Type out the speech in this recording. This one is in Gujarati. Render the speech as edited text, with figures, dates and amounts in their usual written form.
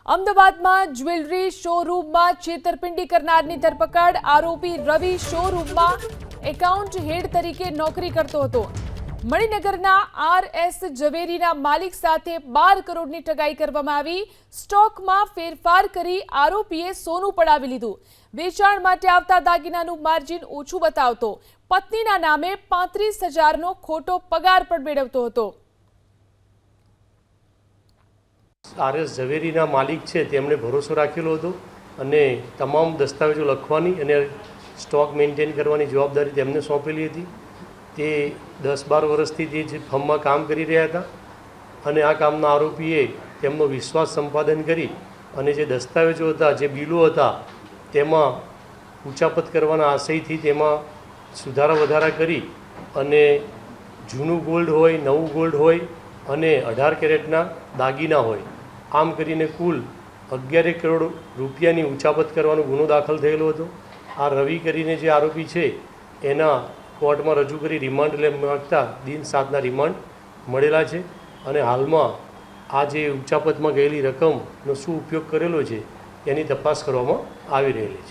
અમદાવાદમાં જ્વેલરી શોરૂમમાં છેતરપિંડી કરનારની ધરપકડ। આરોપી રવિ શોરૂમમાં એકાઉન્ટ હેડ તરીકે નોકરી કરતો હતો। મણિનગરના આર.એસ. ઝવેરીના માલિક સાથે 12 કરોડની ઠગાઈ કરવામાં આવી। સ્ટોકમાં ફેરફાર કરી આરોપીએ સોનું પડાવી લીધું। વેચાણ માટે આવતા દાગીનાનું માર્જિન ઓછું બતાવતો, પત્નીના નામે 35,000નો ખોટો પગાર પણ મેળવતો હતો। આર.એસ. ઝવેરીના માલિક છે તેમણે ભરોસો રાખેલો હતો અને તમામ દસ્તાવેજો લખવાની અને સ્ટોક મેન્ટેન કરવાની જવાબદારી તેમને સોંપેલી હતી। તે 10-12 વર્ષથી તે જ ફર્મમાં કામ કરી રહ્યા હતા અને આ કામના આરોપીએ તેમનો વિશ્વાસ સંપાદન કરી અને જે દસ્તાવેજો હતા, જે બિલો હતા, તેમાં ઉચાપત કરવાના આશયથી તેમાં સુધારા વધારા કરી અને જૂનું ગોલ્ડ હોય, નવું ગોલ્ડ હોય અને 18 કેરેટના દાગીના હોય, આમ કરીને કુલ 11 કરોડ રૂપિયાની ઉચાપત કરવાનો ગુનો દાખલ થયેલો હતો। આ રવિ કરીને જે આરોપી છે એના કોર્ટમાં રજૂ કરી રિમાન્ડ માંગતા દિન 7ના રિમાન્ડ મળેલા છે અને હાલમાં આ જે ઉચાપતમાં ગયેલી રકમનો શું ઉપયોગ કરેલો છે એની તપાસ કરવામાં આવી રહેલી છે।